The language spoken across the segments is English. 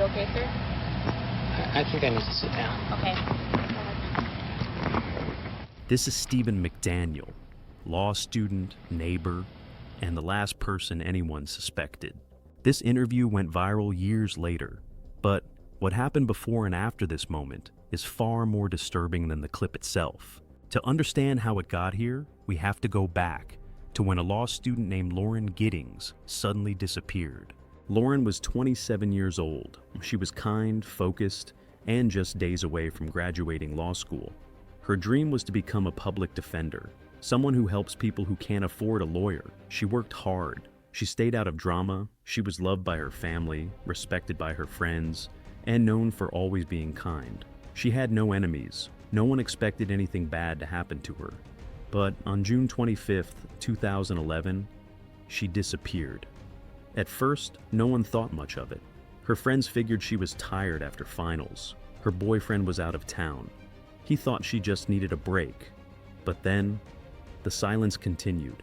you okay, sir? I think I need to sit down. Okay. This is Stephen McDaniel, law student, neighbor, and the last person anyone suspected. This interview went viral years later, but what happened before and after this moment is far more disturbing than the clip itself. To understand how it got here, we have to go back to when a law student named Lauren Giddings suddenly disappeared. Lauren was 27 years old. She was kind, focused, and just days away from graduating law school. Her dream was to become a public defender, someone who helps people who can't afford a lawyer. She worked hard. She stayed out of drama. She was loved by her family, respected by her friends, and known for always being kind. She had no enemies. No one expected anything bad to happen to her. But on June 25th, 2011, she disappeared. At first, no one thought much of it. Her friends figured she was tired after finals. Her boyfriend was out of town. He thought she just needed a break. But then, the silence continued.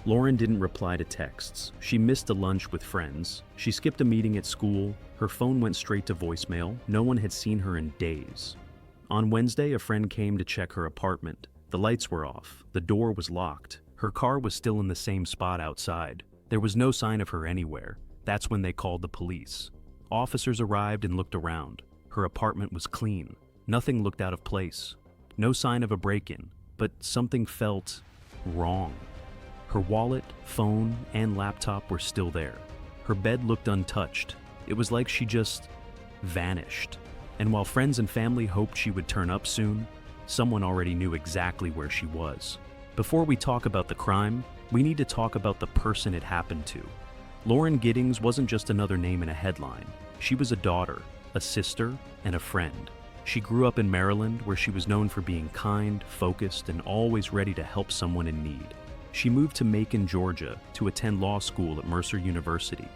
Lauren didn't reply to texts. She missed a lunch with friends. She skipped a meeting at school. Her phone went straight to voicemail. No one had seen her in days. On Wednesday, a friend came to check her apartment. The lights were off. The door was locked. Her car was still in the same spot outside. There was no sign of her anywhere. That's when they called the police. Officers arrived and looked around. Her apartment was clean. Nothing looked out of place. No sign of a break-in, but something felt wrong. Her wallet, phone, and laptop were still there. Her bed looked untouched. It was like she just vanished. And while friends and family hoped she would turn up soon, someone already knew exactly where she was. Before we talk about the crime, we need to talk about the person it happened to. Lauren Giddings wasn't just another name in a headline. She was a daughter, a sister, and a friend. She grew up in Maryland, where she was known for being kind, focused, and always ready to help someone in need. She moved to Macon, Georgia, to attend law school at Mercer University.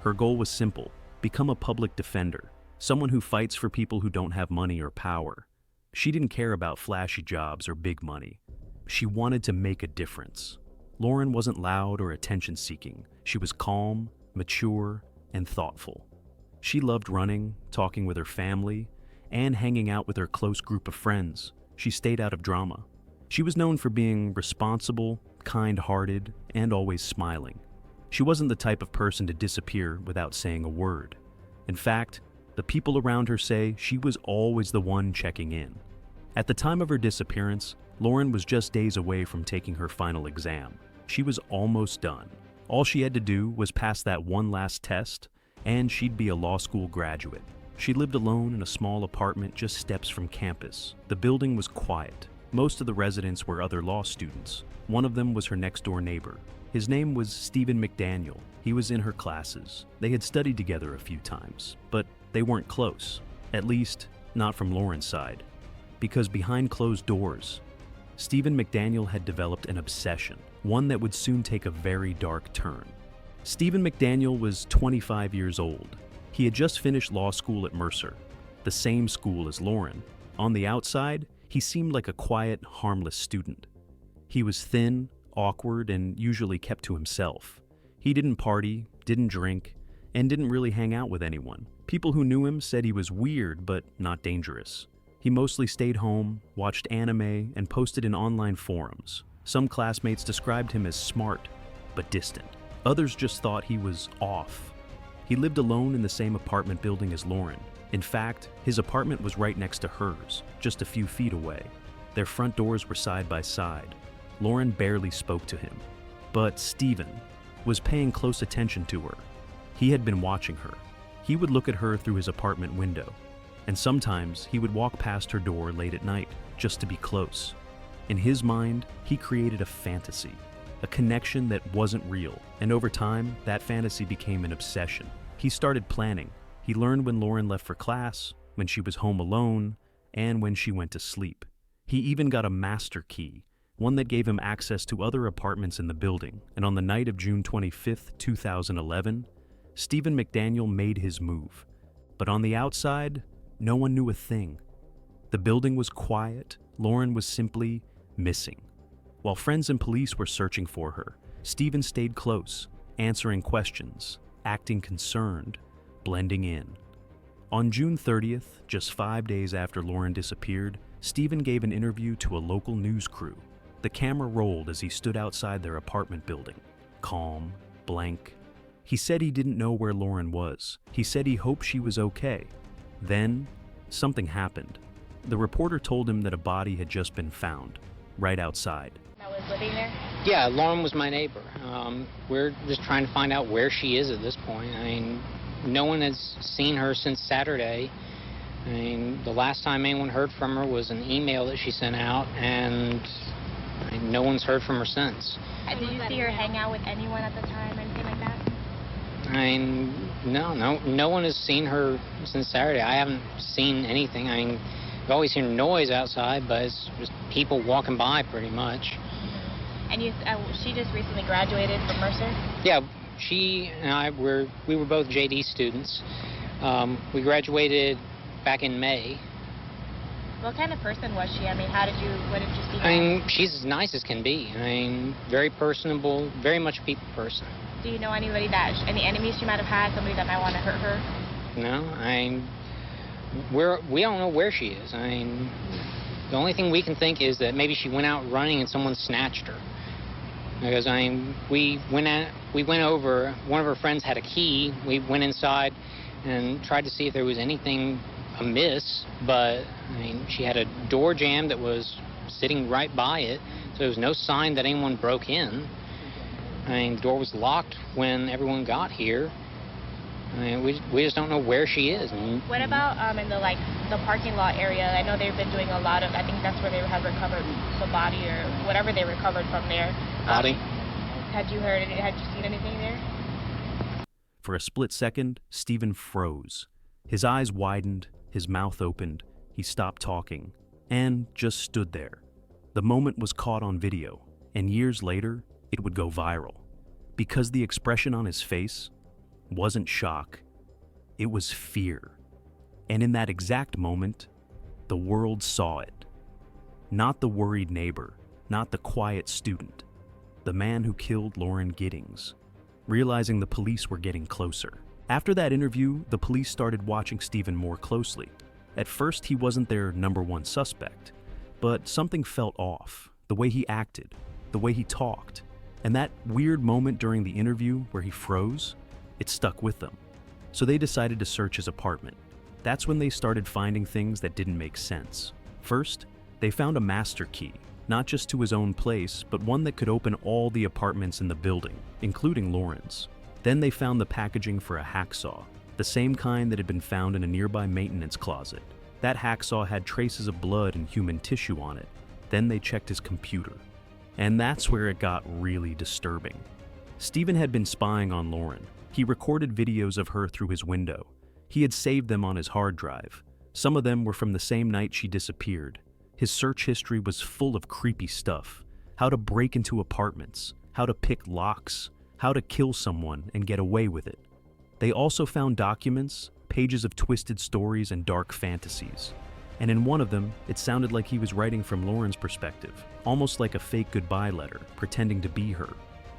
Her goal was simple: become a public defender, someone who fights for people who don't have money or power. She didn't care about flashy jobs or big money. She wanted to make a difference. Lauren wasn't loud or attention-seeking. She was calm, mature, and thoughtful. She loved running, talking with her family, and hanging out with her close group of friends. She stayed out of drama. She was known for being responsible, kind-hearted, and always smiling. She wasn't the type of person to disappear without saying a word. In fact, the people around her say she was always the one checking in. At the time of her disappearance, Lauren was just days away from taking her final exam. She was almost done. All she had to do was pass that one last test, and she'd be a law school graduate. She lived alone in a small apartment just steps from campus. The building was quiet. Most of the residents were other law students. One of them was her next-door neighbor. His name was Stephen McDaniel. He was in her classes. They had studied together a few times, but they weren't close, at least not from Lauren's side. Because behind closed doors, Stephen McDaniel had developed an obsession, one that would soon take a very dark turn. Stephen McDaniel was 25 years old. He had just finished law school at Mercer, the same school as Lauren. On the outside, he seemed like a quiet, harmless student. He was thin, awkward, and usually kept to himself. He didn't party, didn't drink, and didn't really hang out with anyone. People who knew him said he was weird but not dangerous. He mostly stayed home, watched anime, and posted in online forums. Some classmates described him as smart but distant. Others just thought he was off. He lived alone in the same apartment building as Lauren. In fact, his apartment was right next to hers, just a few feet away. Their front doors were side by side. Lauren barely spoke to him. But Stephen was paying close attention to her. He had been watching her. He would look at her through his apartment window, and sometimes he would walk past her door late at night just to be close. In his mind, he created a fantasy, a connection that wasn't real, and over time, that fantasy became an obsession. He started planning. He learned when Lauren left for class, when she was home alone, and when she went to sleep. He even got a master key, one that gave him access to other apartments in the building, and on the night of June 25th, 2011, Stephen McDaniel made his move. But on the outside, no one knew a thing. The building was quiet. Lauren was simply missing. While friends and police were searching for her, Stephen stayed close, answering questions, acting concerned, blending in. On June 30th, just 5 days after Lauren disappeared, Stephen gave an interview to a local news crew. The camera rolled as he stood outside their apartment building, calm, blank. He said he didn't know where Lauren was. He said he hoped she was okay. Then, something happened. The reporter told him that a body had just been found, right outside. That was living there? Yeah, Lauren was my neighbor. We're just trying to find out where she is at this point. I mean, no one has seen her since Saturday. I mean, the last time anyone heard from her was an email that she sent out, and no one's heard from her since. Did you see her hang out with anyone at the time, anything like that? I mean, no one has seen her since Saturday. I haven't seen anything. I mean, you always hear noise outside, but it's just people walking by pretty much. And she just recently graduated from Mercer? Yeah, she and I we were both JD students. We graduated back in May. What kind of person was she? I mean, what did you see her? I mean, she's as nice as can be. I mean, very personable, very much a people person. Do you know anybody any enemies she might have had, somebody that might want to hurt her? No, we don't know where she is. I mean, the only thing we can think is that maybe she went out running and someone snatched her. Because we went over. One of her friends had a key. We went inside and tried to see if there was anything amiss, but I mean, she had a door jamb that was sitting right by it, so there was no sign that anyone broke in. I mean, the door was locked when everyone got here. I mean, we just don't know where she is. What about in the parking lot area? I know they've been doing a lot of, I think that's where they had recovered the body or whatever they recovered from there. Body? Had you seen anything there? For a split second, Stephen froze. His eyes widened, his mouth opened, he stopped talking, and just stood there. The moment was caught on video, and years later, it would go viral. Because the expression on his face wasn't shock, it was fear. And in that exact moment, the world saw it. Not the worried neighbor, not the quiet student, the man who killed Lauren Giddings. Realizing the police were getting closer. After that interview, the police started watching Stephen more closely. At first, he wasn't their #1 suspect, but something felt off. The way he acted, the way he talked, and that weird moment during the interview where he froze, it stuck with them. So they decided to search his apartment. That's when they started finding things that didn't make sense. First, they found a master key, not just to his own place, but one that could open all the apartments in the building, including Lauren's. Then they found the packaging for a hacksaw, the same kind that had been found in a nearby maintenance closet. That hacksaw had traces of blood and human tissue on it. Then they checked his computer. And that's where it got really disturbing. Stephen had been spying on Lauren. He recorded videos of her through his window. He had saved them on his hard drive. Some of them were from the same night she disappeared. His search history was full of creepy stuff. How to break into apartments, how to pick locks, how to kill someone and get away with it. They also found documents, pages of twisted stories and dark fantasies. And in one of them, it sounded like he was writing from Lauren's perspective, almost like a fake goodbye letter, pretending to be her.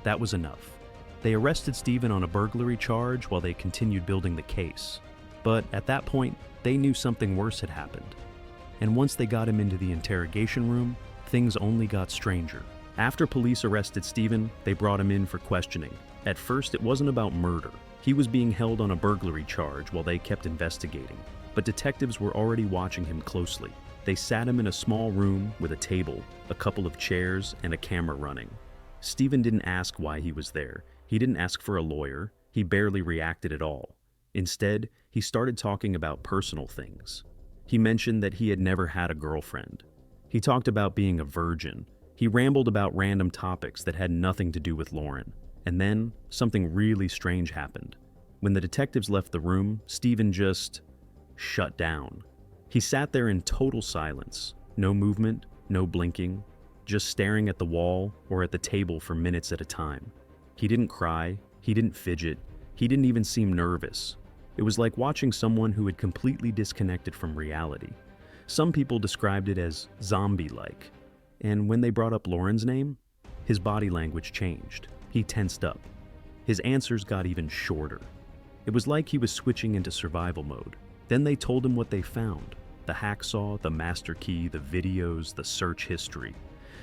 That was enough. They arrested Stephen on a burglary charge while they continued building the case. But at that point, they knew something worse had happened. And once they got him into the interrogation room, things only got stranger. After police arrested Stephen, they brought him in for questioning. At first, it wasn't about murder. He was being held on a burglary charge while they kept investigating. But detectives were already watching him closely. They sat him in a small room with a table, a couple of chairs, and a camera running. Stephen didn't ask why he was there. He didn't ask for a lawyer. He barely reacted at all. Instead, he started talking about personal things. He mentioned that he had never had a girlfriend. He talked about being a virgin. He rambled about random topics that had nothing to do with Lauren. And then, something really strange happened. When the detectives left the room, Stephen just shut down. He sat there in total silence. No movement, no blinking, just staring at the wall or at the table for minutes at a time. He didn't cry, he didn't fidget, he didn't even seem nervous. It was like watching someone who had completely disconnected from reality. Some people described it as zombie-like. And when they brought up Lauren's name, his body language changed. He tensed up. His answers got even shorter. It was like he was switching into survival mode. Then they told him what they found: the hacksaw, the master key, the videos, the search history.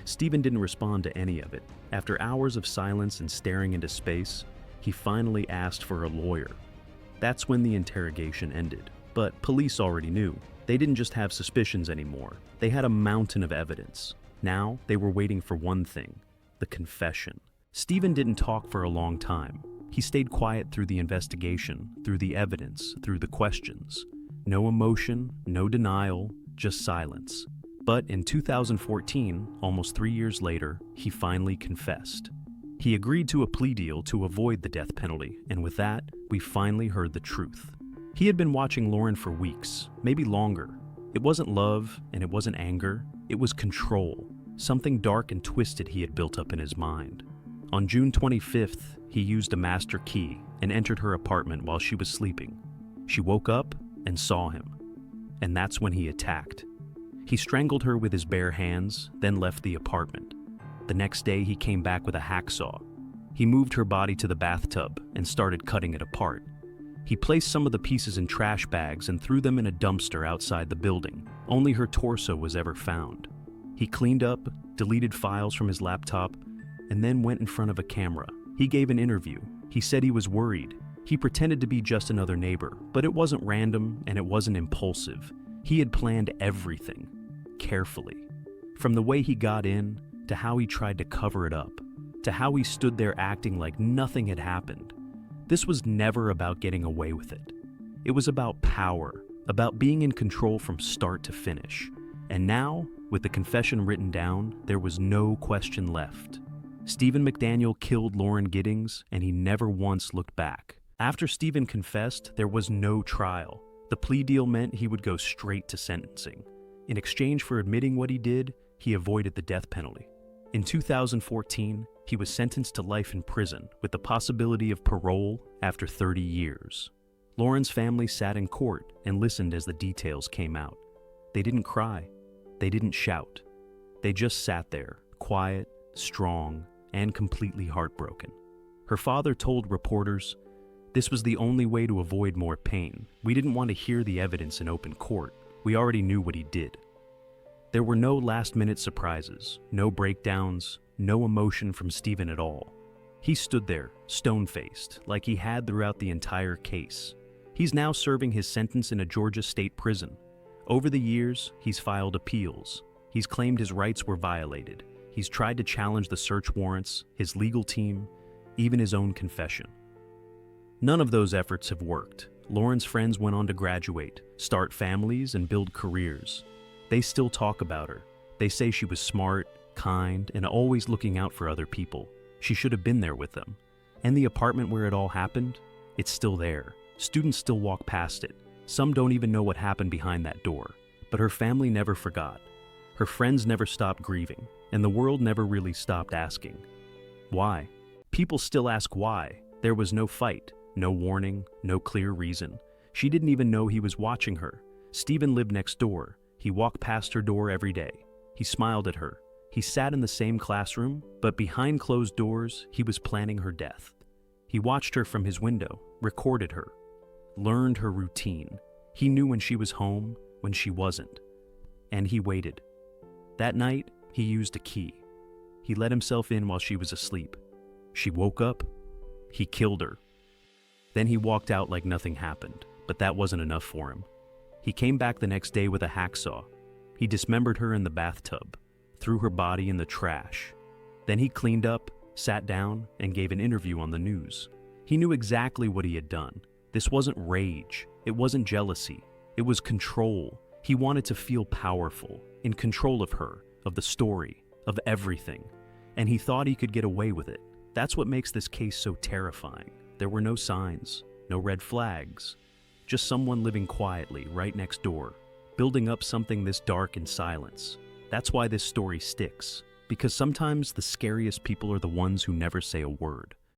Stephen didn't respond to any of it. After hours of silence and staring into space, he finally asked for a lawyer. That's when the interrogation ended. But police already knew. They didn't just have suspicions anymore. They had a mountain of evidence. Now they were waiting for one thing: the confession. Stephen didn't talk for a long time. He stayed quiet through the investigation, through the evidence, through the questions. No emotion, no denial, just silence. But in 2014, almost 3 years later, he finally confessed. He agreed to a plea deal to avoid the death penalty, and with that, we finally heard the truth. He had been watching Lauren for weeks, maybe longer. It wasn't love, and it wasn't anger. It was control, something dark and twisted he had built up in his mind. On June 25th, he used a master key and entered her apartment while she was sleeping. She woke up and saw him, and that's when he attacked. He strangled her with his bare hands, then left the apartment. The next day, he came back with a hacksaw. He moved her body to the bathtub and started cutting it apart. He placed some of the pieces in trash bags and threw them in a dumpster outside the building. Only her torso was ever found. He cleaned up, deleted files from his laptop, and then went in front of a camera. He gave an interview. He said he was worried. He pretended to be just another neighbor, but it wasn't random and it wasn't impulsive. He had planned everything, carefully. From the way he got in, to how he tried to cover it up, to how he stood there acting like nothing had happened. This was never about getting away with it. It was about power, about being in control from start to finish. And now, with the confession written down, there was no question left. Stephen McDaniel killed Lauren Giddings, and he never once looked back. After Stephen confessed, there was no trial. The plea deal meant he would go straight to sentencing. In exchange for admitting what he did, he avoided the death penalty. In 2014, he was sentenced to life in prison with the possibility of parole after 30 years. Lauren's family sat in court and listened as the details came out. They didn't cry. They didn't shout. They just sat there, quiet, strong, and completely heartbroken. Her father told reporters, "This was the only way to avoid more pain. We didn't want to hear the evidence in open court. We already knew what he did." There were no last-minute surprises, no breakdowns, no emotion from Stephen at all. He stood there, stone-faced, like he had throughout the entire case. He's now serving his sentence in a Georgia state prison. Over the years, he's filed appeals. He's claimed his rights were violated. He's tried to challenge the search warrants, his legal team, even his own confession. None of those efforts have worked. Lauren's friends went on to graduate, start families, and build careers. They still talk about her. They say she was smart, kind, and always looking out for other people. She should have been there with them. And the apartment where it all happened, it's still there. Students still walk past it. Some don't even know what happened behind that door. But her family never forgot. Her friends never stopped grieving, and the world never really stopped asking. Why? People still ask why. There was no fight, no warning, no clear reason. She didn't even know he was watching her. Stephen lived next door. He walked past her door every day. He smiled at her. He sat in the same classroom, but behind closed doors, he was planning her death. He watched her from his window, recorded her, learned her routine. He knew when she was home, when she wasn't. And he waited. That night, he used a key. He let himself in while she was asleep. She woke up. He killed her. Then he walked out like nothing happened, but that wasn't enough for him. He came back the next day with a hacksaw. He dismembered her in the bathtub, threw her body in the trash. Then he cleaned up, sat down, and gave an interview on the news. He knew exactly what he had done. This wasn't rage. It wasn't jealousy. It was control. He wanted to feel powerful, in control of her, of the story, of everything. And he thought he could get away with it. That's what makes this case so terrifying. There were no signs, no red flags. Just someone living quietly right next door, building up something this dark in silence. That's why this story sticks, because sometimes the scariest people are the ones who never say a word.